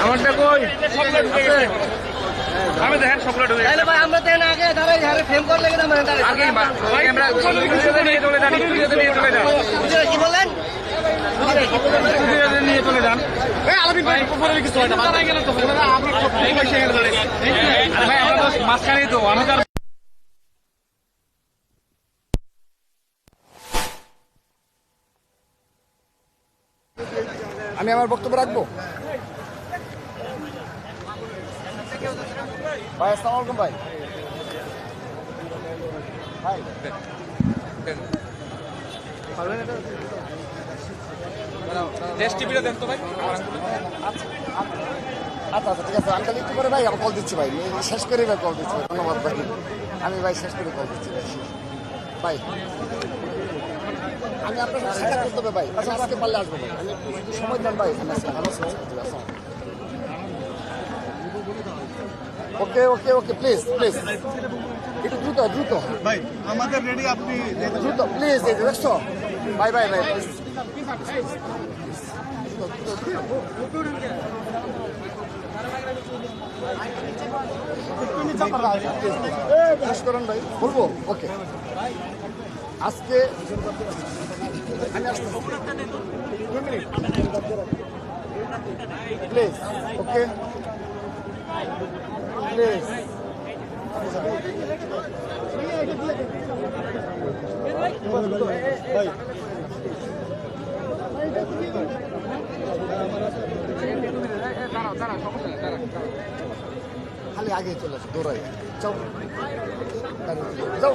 আমারটা কই আমি দেখেন সকলেট হয়ে গেছে ভাই আমরা দেন আগে দাঁড়াই ধারে ফ্রেম করে লেগে দাম দাঁড়াই আগে ক্যামেরা নিয়ে চলে যান নিয়ে চলে যান কি বলেন নিয়ে চলে যান আলামিন ভাই উপরে কিছু হয় না দাঁড়াই গেল তো আমরা সব পয়সা এনে ধরে ভাই আমরা তো মাঝখানেই তো আমি তো আমি আমার বক্তব্য রাখবো। ভাই আসসালামু আলাইকুম ভাই। দেশ টিভিটা দেন তো ভাই আচ্ছা আচ্ছা ঠিক আছে, আমি তাহলে একটু করে ভাই আমি কল দিচ্ছি ভাই, শেষ করে ভাই কল দিচ্ছি। ধন্যবাদ ভাই, আমি ভাই শেষ করে কল দিচ্ছি ভাই। আমি আপনার সাথে সাক্ষাৎ করতে হবে ভাই, আচ্ছা আজকে পারলে আসবো ভাই, আমি একটু সময় দেন ভাই। ভালো ওকে ওকে ওকে প্লিজ প্লিজ একটু দ্রুত দ্রুত ভাই আমাদের রেডি, আপনি দ্রুত প্লিজ। এই দেখছো ভাই ভাই ভাই প্লিজ শেষ করেন ভাই, বলবো ওকে। আজকে আমি আসতে প্লিজ ওকে প্লিজ। খালি আগে চলে আসো, দৌড়াই যাও যাও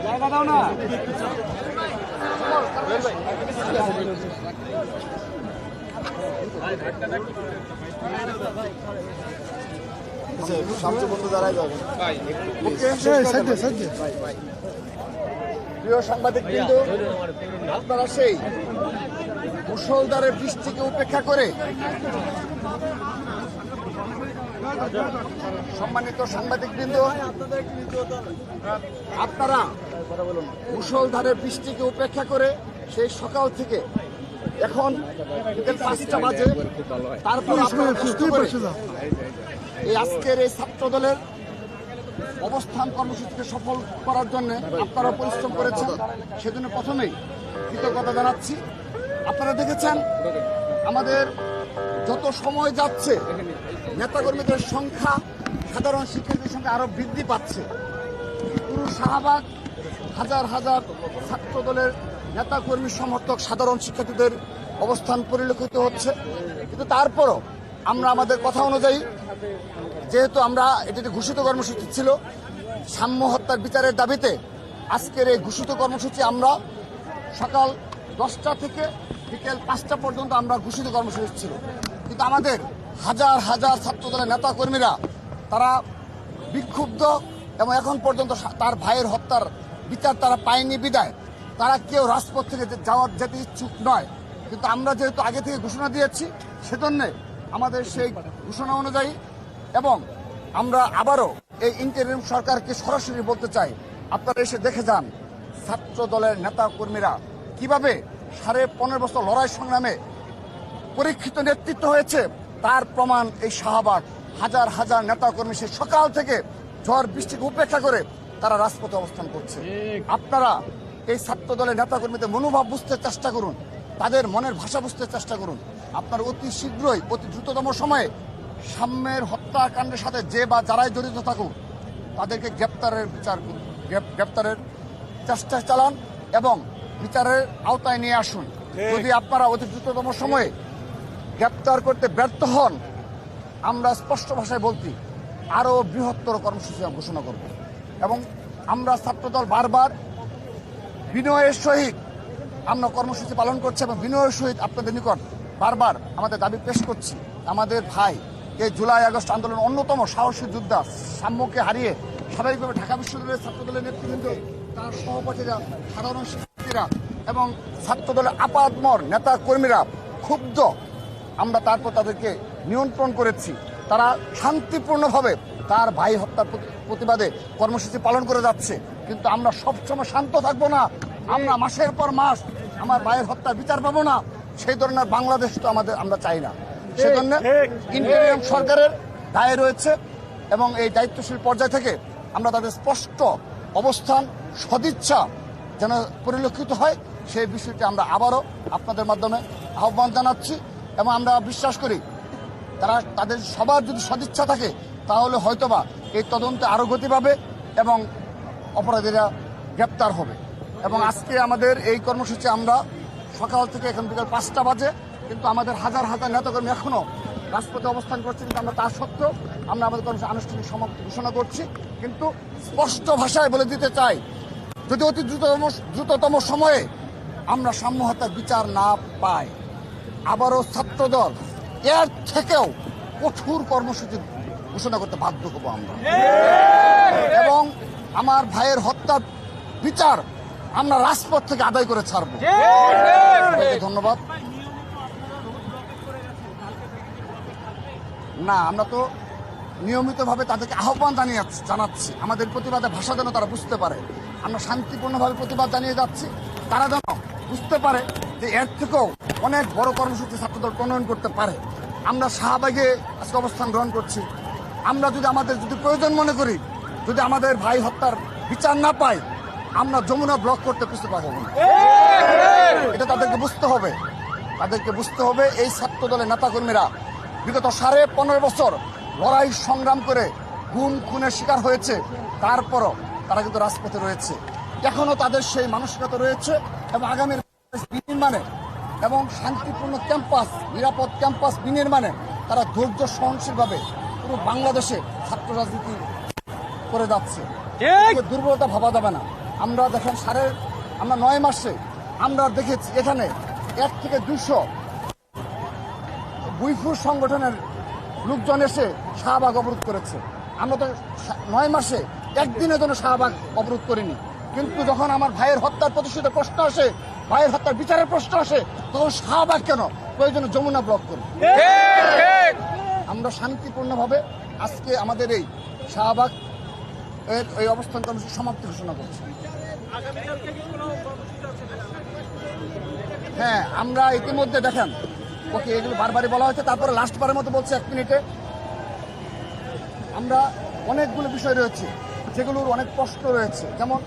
জায়গা দাও না। সবচেয়ে বন্ধু দাঁড়ায় যাবে প্রিয় সাংবাদিক বৃন্দ, আপনারা সেই মুষলধারে বৃষ্টিকে উপেক্ষা করে, সম্মানিত সাংবাদিক বৃন্দ, আপনারা মুষলধারে বৃষ্টিকে উপেক্ষা করে সেই সকাল থেকে এখন বিকেল 5টা বাজে, তারপর আপনারা কষ্ট করে এই আজকের এই ছাত্র দলের অবস্থান কর্মসূচিকে সফল করার জন্য আপনারা পরিশ্রম করেছেন, সেজন্য প্রথমেই কৃতজ্ঞতা জানাচ্ছি। আপনারা দেখেছেন আমাদের যত সময় যাচ্ছে নেতাকর্মীদের সংখ্যা, সাধারণ শিক্ষার্থীদের সংখ্যা আরো বৃদ্ধি পাচ্ছে। পুরো শাহবাগ হাজার হাজার ছাত্র দলের নেতাকর্মী সমর্থক সাধারণ শিক্ষার্থীদের অবস্থান পরিলক্ষিত হচ্ছে। কিন্তু তারপরও আমরা আমাদের কথা অনুযায়ী, যেহেতু আমরা এটি একটি ঘোষিত কর্মসূচি ছিল, সাম্য হত্যার বিচারের দাবিতে আজকের এই ঘোষিত কর্মসূচি আমরা সকাল 10টা থেকে বিকেল 5টা পর্যন্ত আমরা ঘোষিত কর্মসূচি ছিল। কিন্তু আমাদের হাজার হাজার ছাত্রদলের নেতা কর্মীরা তারা বিক্ষুব্ধ এবং এখন পর্যন্ত তার ভাইয়ের হত্যার বিচার তারা পায়নি বিদায় তারা কেউ রাজপথ থেকে যেতে ইচ্ছুক নয়। কিন্তু আমরা যেহেতু আগে থেকে ঘোষণা দিয়েছি, সেজন্য আমাদের সেই ঘোষণা অনুযায়ী এবং আমরা আবারও এই ইন্টারিম সরকারকে সরাসরি বলতে চাই, আপনারা এসে দেখে যান ছাত্র দলের নেতা কর্মীরা কিভাবে 15.5 বছর লড়াই সংগ্রামে পরীক্ষিত নেতৃত্ব হয়েছে, তার প্রমাণ এই শাহবাগ হাজার হাজার নেতা কর্মী সে সকাল থেকে ঝড় বৃষ্টিকে উপেক্ষা করে তারা রাজপথে অবস্থান করছে। আপনারা এই ছাত্র দলের নেতা কর্মীদের মনোভাব বুঝতে চেষ্টা করুন, তাদের মনের ভাষা বুঝতে চেষ্টা করুন। আপনার অতি শীঘ্রই অতি দ্রুততম সময়ে সাম্যের হত্যাকাণ্ডের সাথে যে বা যারাই জড়িত থাকুক তাদেরকে গ্রেপ্তারের চেষ্টা চালান এবং বিচারের আওতায় নিয়ে আসুন। যদি আপনারা অতি দ্রুততম সময়ে গ্রেপ্তার করতে ব্যর্থ হন, আমরা স্পষ্ট ভাষায় বলছি আরও বৃহত্তর কর্মসূচি ঘোষণা করব। এবং আমরা ছাত্রদল বারবার বিনয়ের সহিত আমরা কর্মসূচি পালন করছি এবং বিনয়ের সহিত আপনাদের নিকট বারবার আমাদের দাবি পেশ করছি। আমাদের ভাই এই জুলাই আগস্ট আন্দোলন অন্যতম সাহসী যোদ্ধা, সাম্যকে হারিয়ে স্বাভাবিকভাবে ঢাকা বিশ্ববিদ্যালয়ের ছাত্রদলের নেতৃবৃন্দ, তার সহপাঠীরা, সাধারণ শিক্ষার্থীরা এবং ছাত্রদলের আপাতমর নেতা কর্মীরা ক্ষুব্ধ। আমরা তারপর তাদেরকে নিয়ন্ত্রণ করেছি। তারা শান্তিপূর্ণভাবে তার ভাই হত্যার প্রতিবাদে কর্মসূচি পালন করে যাচ্ছে। কিন্তু আমরা সবসময় শান্ত থাকবো না। আমরা মাসের পর মাস আমার ভাইয়ের হত্যার বিচার পাবো না, সেই ধরনের বাংলাদেশ তো আমরা চাই না। সেজন্য ইন্টারিম সরকারের দায় রয়েছে এবং এই দায়িত্বশীল পর্যায় থেকে আমরা তাদের স্পষ্ট অবস্থান সদিচ্ছা যেন পরিলক্ষিত হয় সেই বিষয়টি আমরা আবারও আপনাদের মাধ্যমে আহ্বান জানাচ্ছি এবং আমরা বিশ্বাস করি তাদের সবার যদি সদিচ্ছা থাকে তাহলে হয়তোবা এই তদন্তে আরও গতি পাবে এবং অপরাধীরা গ্রেপ্তার হবে। এবং আজকে আমাদের এই কর্মসূচি আমরা সকাল থেকে এখন বিকাল 5টা বাজে, কিন্তু আমাদের হাজার হাজার নেতাকর্মী এখনো রাজপথে অবস্থান করছে, কিন্তু আমরা তা সত্ত্বেও আমরা আমাদের কর্মসূচি আনুষ্ঠানিক সমাপ্তি ঘোষণা করছি। কিন্তু স্পষ্ট ভাষায় বলে দিতে চাই, যদি অতি দ্রুততম সময়ে আমরা সাম্য হত্যার বিচার না পাই, আবারও ছাত্রদল এর থেকেও কঠোর কর্মসূচি ঘোষণা করতে বাধ্য হব আমরা। এবং আমার ভাইয়ের হত্যার বিচার আমরা রাজপথ থেকে আদায় করে ছাড়ব। ধন্যবাদ। না, আমরা তো নিয়মিতভাবে তাদেরকে আহ্বান জানাচ্ছি আমাদের প্রতিবাদের ভাষা যেন তারা বুঝতে পারে। আমরা শান্তিপূর্ণভাবে প্রতিবাদ জানিয়ে যাচ্ছি, তারা যেন বুঝতে পারে যে এর থেকেও অনেক বড় কর্মসূচি ছাত্রদল প্রণয়ন করতে পারে। আমরা শাহবাগে আজকে অবস্থান গ্রহণ করছি। আমরা যদি প্রয়োজন মনে করি, যদি আমাদের ভাই হত্যার বিচার না পাই, আমরা যমুনা ব্লক করতে পিছু পাবো না। এটা তাদেরকে বুঝতে হবে। এই ছাত্রদলের নেতাকর্মীরা বিগত 15.5 বছর লড়াই সংগ্রাম করে গুম খুনের শিকার হয়েছে, তারপরও তারা কিন্তু রাজপথে রয়েছে। এখনো তাদের সেই মানসিকতা রয়েছে এবং আগামীর বিনির্মাণে এবং শান্তিপূর্ণ ক্যাম্পাস, নিরাপদ ক্যাম্পাস বিনির্মাণে তারা ধৈর্য সহনশীলভাবে পুরো বাংলাদেশে ছাত্র রাজনীতি করে যাচ্ছে। দুর্বলতা ভাবা যাবে না। আমরা দেখেন আমরা 9 মাসে আমরা দেখেছি এখানে 1 থেকে 200 বুইফুর সংগঠনের লোকজন এসে শাহবাগ অবরোধ করেছে। আমরা তো 9 মাসে একদিনের জন্য শাহবাগ অবরোধ করিনি, কিন্তু যখন আমার ভাইয়ের হত্যার প্রতিশোধের প্রশ্ন আসে, ভাইয়ের হত্যার বিচারের প্রশ্ন আসে, তখন শাহবাগ কেন, প্রয়োজনে যমুনা ব্লক করি। আমরা শান্তিপূর্ণভাবে আজকে আমাদের এই শাহবাগ এই অবস্থান কর্মসূচি সমাপ্তি ঘোষণা করছি। হ্যাঁ, আমরা ইতিমধ্যে দেখেন ওকে এগুলো বারবারই বলা হয়েছে, তারপরে লাস্টবারের মতো বলছে 1 মিনিটে। আমরা অনেকগুলো বিষয় রয়েছে যেগুলোর অনেক প্রশ্ন রয়েছে, যেমন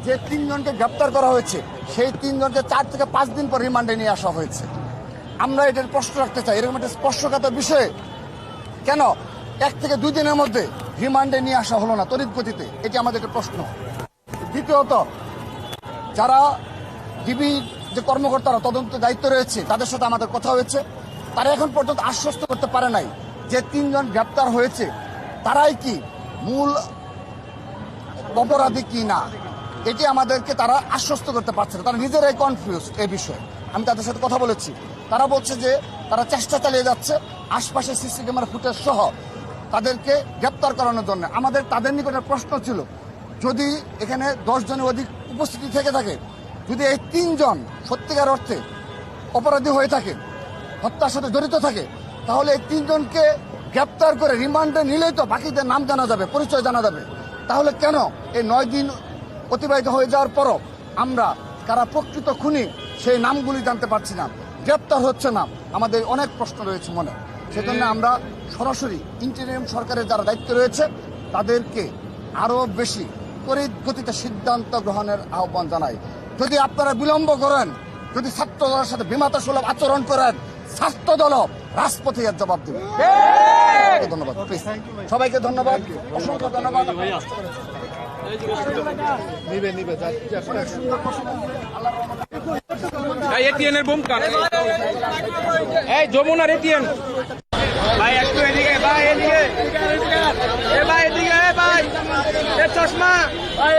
যে 3 জনকে গ্রেপ্তার করা হয়েছে সেই 3 জনকে 4 থেকে 5 দিন পর রিমান্ডে নিয়ে আসা হয়েছে। আমরা এটার প্রশ্ন রাখতে চাই, এরকম একটা স্পর্শকাতর বিষয়ে কেন 1 থেকে 2 দিনের মধ্যে রিমান্ডে নিয়ে আসা হলো না তড়িৎ গতিতে, এটি আমাদের একটা প্রশ্ন। দ্বিতীয়ত, যারা ডিবি যে কর্মকর্তারা তদন্ত দায়িত্ব রয়েছে তাদের সাথে আমাদের কথা হয়েছে, তারা এখন পর্যন্ত আশ্বস্ত করতে পারে নাই যে 3 জন গ্রেপ্তার হয়েছে তারাই কি মূল অপরাধী কি না, এটি আমাদেরকে তারা আশ্বস্ত করতে পারছে না। তারা নিজেরাই কনফিউজ এই বিষয়ে। আমি তাদের সাথে কথা বলেছি, তারা বলছে যে তারা চেষ্টা চালিয়ে যাচ্ছে আশপাশে সিসি ক্যামেরা ফুটেজ সহ তাদেরকে গ্রেপ্তার করানোর জন্য। আমাদের তাদের নিকটের প্রশ্ন ছিল, যদি এখানে 10 জনের অধিক উপস্থিতি থেকে থাকে, যদি এই 3 জন সত্যিকার অর্থে অপরাধী হয়ে থাকে, হত্যার সাথে জড়িত থাকে, তাহলে এই 3 জনকে গ্রেপ্তার করে রিমান্ডে নিলেই তো বাকিদের নাম জানা যাবে, পরিচয় জানা যাবে। তাহলে কেন এই 9 দিন অতিবাহিত হয়ে যাওয়ার পরও আমরা কারা প্রকৃত খুনি সেই নামগুলি জানতে পারছি না, গ্রেপ্তার হচ্ছে না? আমাদের অনেক প্রশ্ন রয়েছে মনে। সেজন্য আমরা সরাসরি ইন্টারিম সরকারের যারা দায়িত্ব রয়েছে তাদেরকে আরো বেশি তড়িৎ গতিতে সিদ্ধান্ত গ্রহণের আহ্বান জানাই। যদি আপনারা বিলম্ব করেন, যদি ছাত্র দলের সাথে বিমাতা সুলভ আচরণ করেন, ছাত্র দল রাজপথে এর জবাব দেবে। ধন্যবাদ, সবাইকে ধন্যবাদ, অসংখ্য ধন্যবাদ। এটিএনের বুম কাট, এই যমুনার এটিএন ভাই, একটু এদিকে ভাই, এদিকে এ ভাই, এদিকে এ ভাই, এ চশমা ভাই।